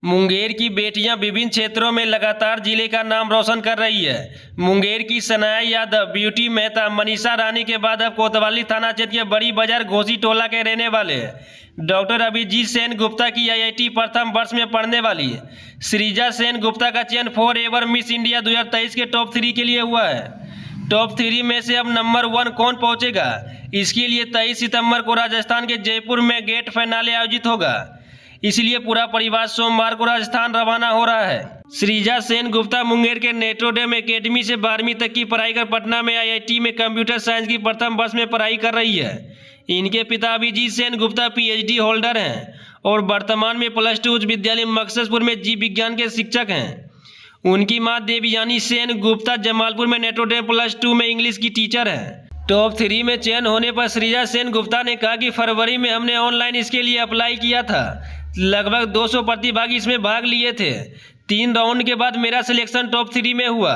मुंगेर की बेटियां विभिन्न क्षेत्रों में लगातार जिले का नाम रोशन कर रही है। मुंगेर की सनाया यादव, ब्यूटी मेहता, मनीषा रानी के बाद अब कोतवाली थाना क्षेत्र के बड़ी बाजार घोसी टोला के रहने वाले डॉक्टर अभिजीत सेन गुप्ता की आईआईटी प्रथम वर्ष में पढ़ने वाली श्रीजा सेन गुप्ता का चयन फॉर एवर मिस इंडिया 2023 के टॉप 3 के लिए हुआ है। टॉप 3 में से अब नंबर 1 कौन पहुंचेगा, इसके लिए 23 सितंबर को राजस्थान के जयपुर में गेट फाइनल आयोजित होगा। इसलिए पूरा परिवार सोमवार को राजस्थान रवाना हो रहा है। श्रीजा सेन गुप्ता मुंगेर के नेट्रोडेम एकेडमी से 12वीं तक की पढ़ाई कर पटना में आईआईटी में कंप्यूटर साइंस की प्रथम वर्ष में पढ़ाई कर रही है। इनके पिता अभिजीत सेन गुप्ता पीएचडी होल्डर हैं और वर्तमान में +2 उच्च विद्यालय मकससपुर में जीव विज्ञान के शिक्षक हैं। उनकी मां देवयानी सेन गुप्ता जमालपुर में नेट्रोडेम +2 में इंग्लिश की टीचर है। टॉप 3 में चयन होने पर श्रीजा सेन गुप्ता ने कहा कि फरवरी में हमने ऑनलाइन इसके लिए अप्लाई किया था। लगभग 200 प्रतिभागी इसमें भाग लिए थे। 3 राउंड के बाद मेरा सिलेक्शन टॉप 3 में हुआ,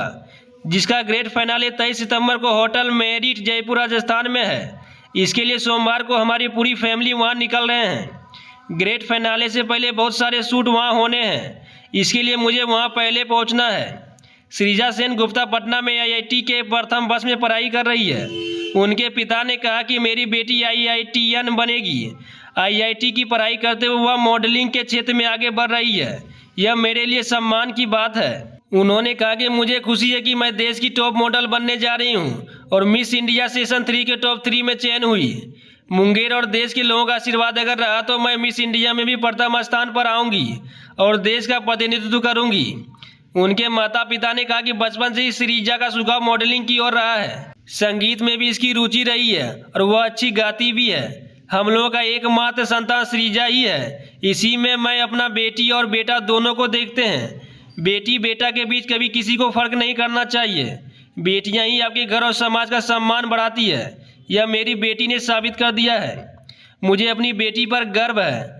जिसका ग्रेट फाइनल 23 सितंबर को होटल मेरिट जयपुर राजस्थान में है। इसके लिए सोमवार को हमारी पूरी फैमिली वहां निकल रहे हैं। ग्रेट फाइनल से पहले बहुत सारे शूट वहां होने हैं, इसके लिए मुझे वहां पहले पहुंचना है। श्रीजा सेन गुप्ता पटना में आईआईटी के प्रथम वर्ष में पढ़ाई कर रही है। उनके पिता ने कहा कि मेरी बेटी आईआईटीएन बनेगी। आईआईटी की पढ़ाई करते हुए वह मॉडलिंग के क्षेत्र में आगे बढ़ रही है। यह मेरे लिए सम्मान की बात है। उन्होंने कहा कि मुझे खुशी है कि मैं देश की टॉप मॉडल बनने जा रही हूं और मिस इंडिया सीजन 3 के टॉप 3 में चयन हुई। मुंगेर और देश के लोगों का आशीर्वाद अगर रहा तो मैं मिस इंडिया में भी प्रथम स्थान पर आऊंगी और देश का प्रतिनिधित्व करूंगी। उनके माता पिता ने कहा कि बचपन से ही श्रीजा का झुकाव मॉडलिंग की ओर रहा है। संगीत में भी इसकी रुचि रही है और वह अच्छी गाती भी है। हम लोगों का एकमात्र संतान श्रीजा ही है। इसी में मैं अपना बेटी और बेटा दोनों को देखते हैं। बेटी बेटा के बीच कभी किसी को फर्क नहीं करना चाहिए। बेटियां ही आपके घर और समाज का सम्मान बढ़ाती है। यह मेरी बेटी ने साबित कर दिया है। मुझे अपनी बेटी पर गर्व है।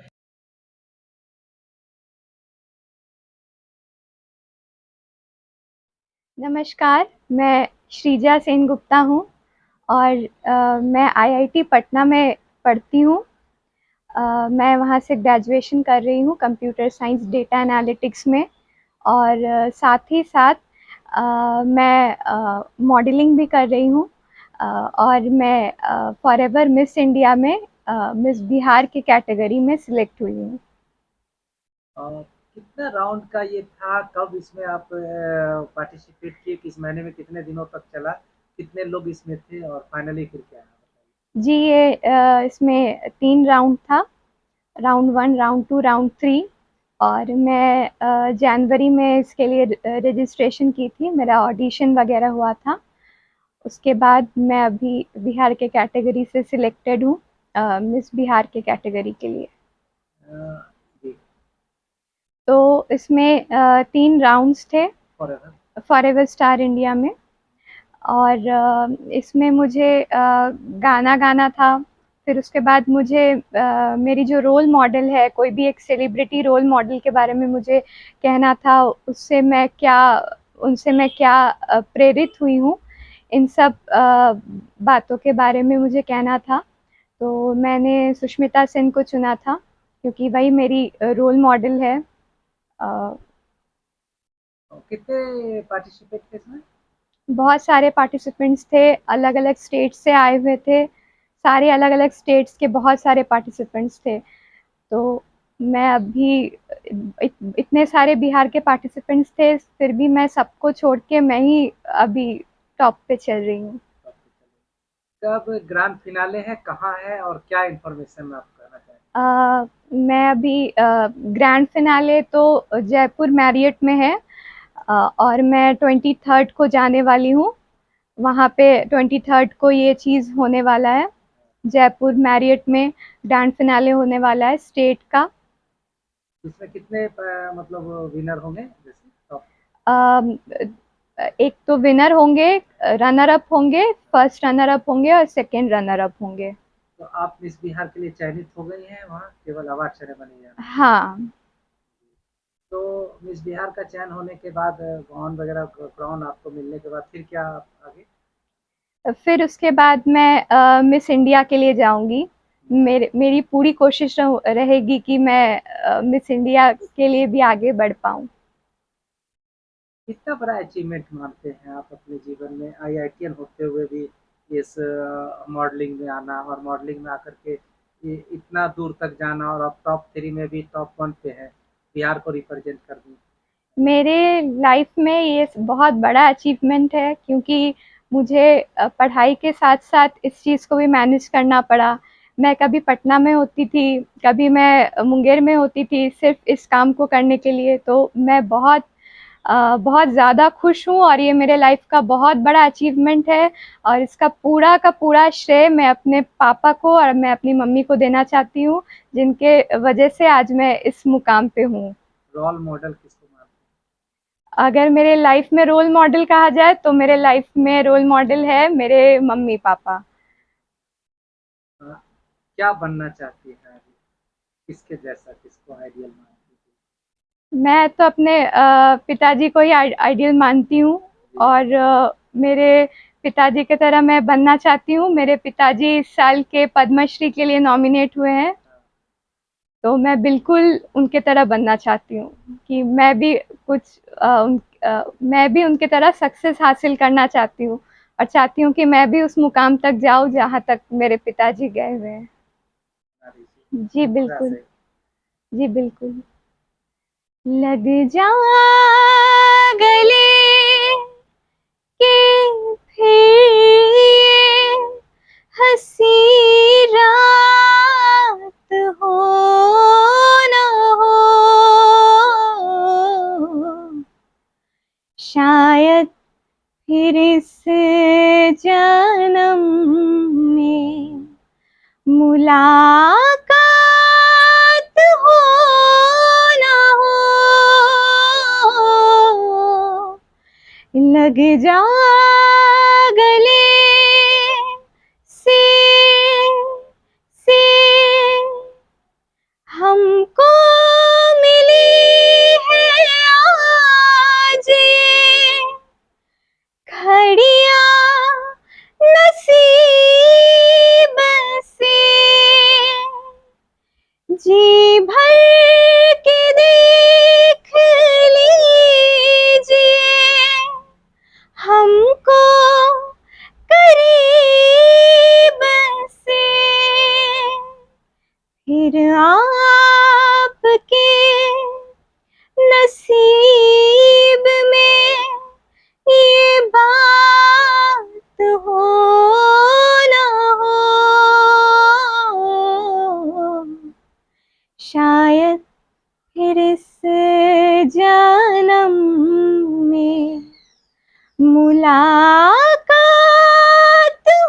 नमस्कार, मैं श्रीजा सेन गुप्ता हूँ और मैं आईआईटी पटना में पढ़ती हूँ। मैं वहाँ से ग्रेजुएशन कर रही हूँ कंप्यूटर साइंस डेटा एनालिटिक्स में और साथ ही साथ मैं मॉडलिंग भी कर रही हूँ और मैं फॉरएवर मिस इंडिया में मिस बिहार की कैटेगरी में सिलेक्ट हुई हूँ। कितना राउंड का ये था, कब इसमें आप पार्टिसिपेट किए, किस महीने में, कितने दिनों तक चला, कितने लोग इसमें थे और फाइनली फिर क्या है? जी, ये इसमें 3 राउंड था, राउंड 1, राउंड 2, राउंड 3 और मैं जनवरी में इसके लिए रजिस्ट्रेशन की थी। मेरा ऑडिशन वगैरह हुआ था। उसके बाद मैं अभी बिहार के कैटेगरी से सिलेक्टेड हूँ, मिस बिहार के कैटेगरी के लिए। जी, तो इसमें 3 राउंड्स थे फॉरएवर स्टार इंडिया में और इसमें मुझे गाना गाना था। फिर उसके बाद मुझे मेरी जो रोल मॉडल है, कोई भी एक सेलिब्रिटी रोल मॉडल के बारे में मुझे कहना था, उनसे मैं क्या प्रेरित हुई हूँ, इन सब बातों के बारे में मुझे कहना था। तो मैंने सुष्मिता सेन को चुना था क्योंकि वही मेरी रोल मॉडल है। कितने पार्टिसिपेट थे इसमें? बहुत सारे पार्टिसिपेंट्स थे, अलग अलग स्टेट से आए हुए थे। सारे अलग अलग स्टेट्स के बहुत सारे पार्टिसिपेंट्स थे। तो मैं अभी इतने सारे बिहार के पार्टिसिपेंट्स थे, फिर भी मैं सबको छोड़ के मैं ही अभी टॉप पे चल रही हूँ। कब ग्रैंड फिनाले है, कहाँ है और क्या इन्फॉर्मेशन आप कहना चाहेंगे? मैं अभी ग्रैंड फिनाले तो जयपुर मैरियट में है और मैं 23rd को जाने वाली हूँ। वहाँ पे 23rd को ये चीज़ होने वाला है। जयपुर मैरियट में ग्रैंड फिनाले होने वाला है स्टेट का। इसमें कितने मतलब विनर होंगे? जैसे टॉप एक तो विनर होंगे, रनर अप होंगे, फर्स्ट रनर अप होंगे और सेकंड रनर अप होंगे। तो आप मिस बिहार के लिए चयनित हो गई हैं, वहाँ केवल अवार्ड सेरेमनी है? हाँ। तो मिस बिहार का चयन होने के बाद गॉन वगैरह क्राउन आपको मिलने के बाद फिर क्या आगे? फिर उसके बाद मैं मिस इंडिया के लिए जाऊंगी। मेरी पूरी कोशिश रहेगी कि मैं मिस इंडिया के लिए भी आगे बढ़ पाऊँ। कितना बड़ा अचीवमेंट मानते हैं आप अपने जीवन में, आईआईटीएन होते हुए भी इस मॉडलिंग में आना और मॉडलिंग में आकर के ये इतना दूर तक जाना और अब टॉप 3 में भी टॉप 1 पे है, बिहार को रिप्रेजेंट कर दी। मेरे लाइफ में ये बहुत बड़ा अचीवमेंट है, क्योंकि मुझे पढ़ाई के साथ-साथ इस चीज़ को भी मैनेज करना पड़ा। मैं कभी पटना में होती थी, कभी मैं मुंगेर में होती थी सिर्फ़ इस काम को करने के लिए, तो मैं बहुत ज़्यादा खुश हूँ और ये मेरे लाइफ का बहुत बड़ा अचीवमेंट है और इसका पूरा का पूरा श्रेय मैं अपने पापा को और मैं अपनी मम्मी को देना चाहती हूँ, जिनके वजह से आज मैं इस मुकाम पे हूँ। रोल मॉडल किसको मानते अगर मेरे लाइफ में रोल मॉडल कहा जाए तो मेरे लाइफ में रोल मॉडल है मेरे मम्मी पापा। हैं? क्या बनना चाहती है आगे? किसके जैसा, किसको आइडियल मानती है? मैं तो अपने पिताजी को ही आइडियल मानती हूँ और मेरे पिताजी की तरह मैं बनना चाहती हूँ। मेरे पिताजी इस साल के पद्मश्री के लिए नॉमिनेट हुए हैं, तो मैं बिल्कुल उनके तरह बनना चाहती हूँ कि मैं भी उनके तरह सक्सेस हासिल करना चाहती हूँ और चाहती हूँ कि मैं भी उस मुकाम तक जाऊँ जहाँ तक मेरे पिताजी गए हुए हैं। जी बिल्कुल, जी बिल्कुल। लग जा गले के फिर हंसी रात हो न हो, शायद फिर इस जन्म में मुलाकात हो ना हो। लग जा गले से हमको मिली है आज ये घड़ियां नसीब से, जी भर के देख लीजिए हमको करीब से, फिर आपके नसीब में ये बात हो ना हो, शायद फिर इस जन्म में मुलाकात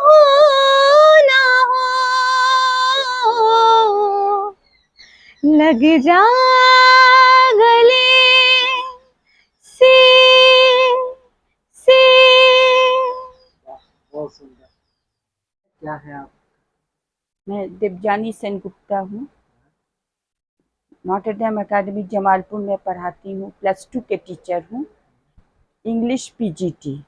हो ना हो। लग जा गले से बहुत सुंदर। क्या है आप? मैं देवजानी सेनगुप्ता हूँ। नॉटर डेम अकेडमी जमालपुर में पढ़ाती हूँ, +2 के टीचर हूँ, इंग्लिश पीजीटी।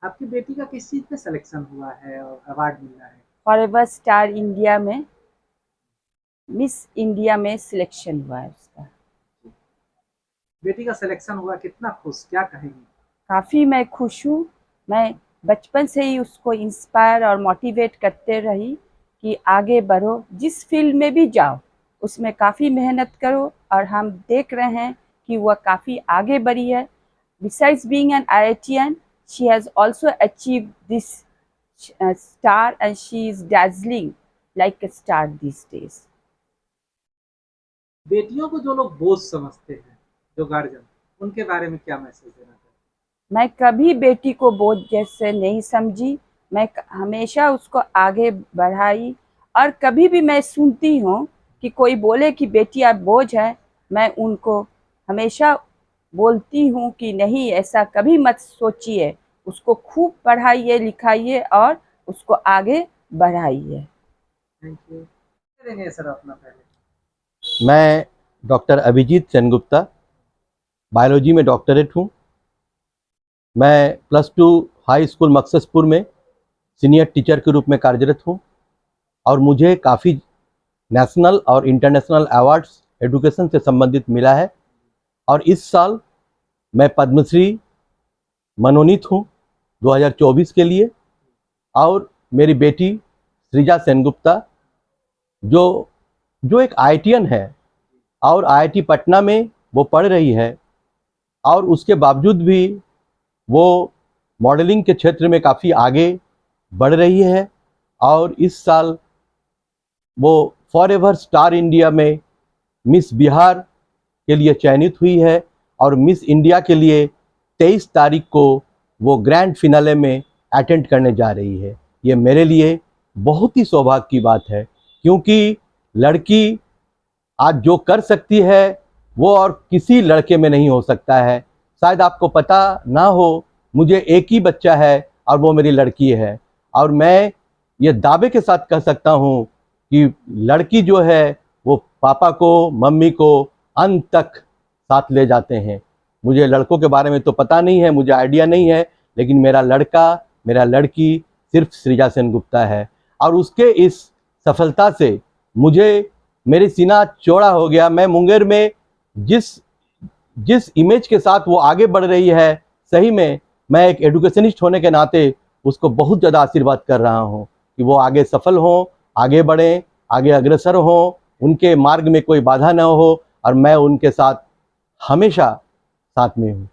आपकी बेटी का किस चीज़ में सिलेक्शन हुआ है और अवार्ड मिला है? फॉरएवर स्टार इंडिया में, मिस इंडिया में सिलेक्शन हुआ है उसका। बेटी का सिलेक्शन हुआ, कितना खुश, क्या कहेंगी? काफ़ी मैं खुश हूँ। मैं बचपन से ही उसको इंस्पायर और मोटिवेट करते रही कि आगे बढ़ो, जिस फील्ड में भी जाओ उसमें काफ़ी मेहनत करो, और हम देख रहे हैं कि वह काफ़ी आगे बढ़ी है। Besides being an IITian, she has also achieved this star, and she is dazzling like a star these days. बेटियों को जो लोग बोझ समझते हैं, जो गार्जियन, उनके बारे में क्या मैसेज देना चाहते हैं? मैं कभी बेटी को बोझ जैसे नहीं समझी। मैं हमेशा उसको आगे बढ़ाई, और कभी भी मैं सुनती हूँ कि कोई बोले कि बेटी आप बोझ है, मैं उनको हमेशा बोलती हूँ कि नहीं, ऐसा कभी मत सोचिए, उसको खूब पढ़ाइए लिखाइए और उसको आगे बढ़ाइए। Thank you. देंगे सर अपना पहले। मैं डॉक्टर अभिजीत सेनगुप्ता, बायोलॉजी में डॉक्टरेट हूँ। मैं +2 हाई स्कूल मकससपुर में सीनियर टीचर के रूप में कार्यरत हूँ, और मुझे काफ़ी नेशनल और इंटरनेशनल अवार्ड्स एजुकेशन से संबंधित मिला है और इस साल मैं पद्मश्री मनोनीत हूँ 2024 के लिए। और मेरी बेटी सृजा सेनगुप्ता जो एक IITian है और IIT पटना में वो पढ़ रही है और उसके बावजूद भी वो मॉडलिंग के क्षेत्र में काफ़ी आगे बढ़ रही है और इस साल वो फॉरएवर स्टार इंडिया में मिस बिहार के लिए चयनित हुई है और मिस इंडिया के लिए 23 तारीख को वो ग्रैंड फिनाले में अटेंड करने जा रही है। ये मेरे लिए बहुत ही सौभाग्य की बात है क्योंकि लड़की आज जो कर सकती है वो और किसी लड़के में नहीं हो सकता है। शायद आपको पता ना हो, मुझे एक ही बच्चा है और वो मेरी लड़की है और मैं ये दावे के साथ कह सकता हूँ कि लड़की जो है वो पापा को, मम्मी को अंत तक साथ ले जाते हैं। मुझे लड़कों के बारे में तो पता नहीं है, मुझे आइडिया नहीं है, लेकिन मेरा लड़का, मेरा लड़की सिर्फ सृजा सेनगुप्ता है और उसके इस सफलता से मुझे मेरे सीना चौड़ा हो गया। मैं मुंगेर में जिस इमेज के साथ वो आगे बढ़ रही है, सही में मैं एक एजुकेशनिस्ट होने के नाते उसको बहुत ज़्यादा आशीर्वाद कर रहा हूँ कि वो आगे सफल हों, आगे बढ़ें, आगे अग्रसर हों, उनके मार्ग में कोई बाधा न हो और मैं उनके साथ हमेशा साथ में हूँ।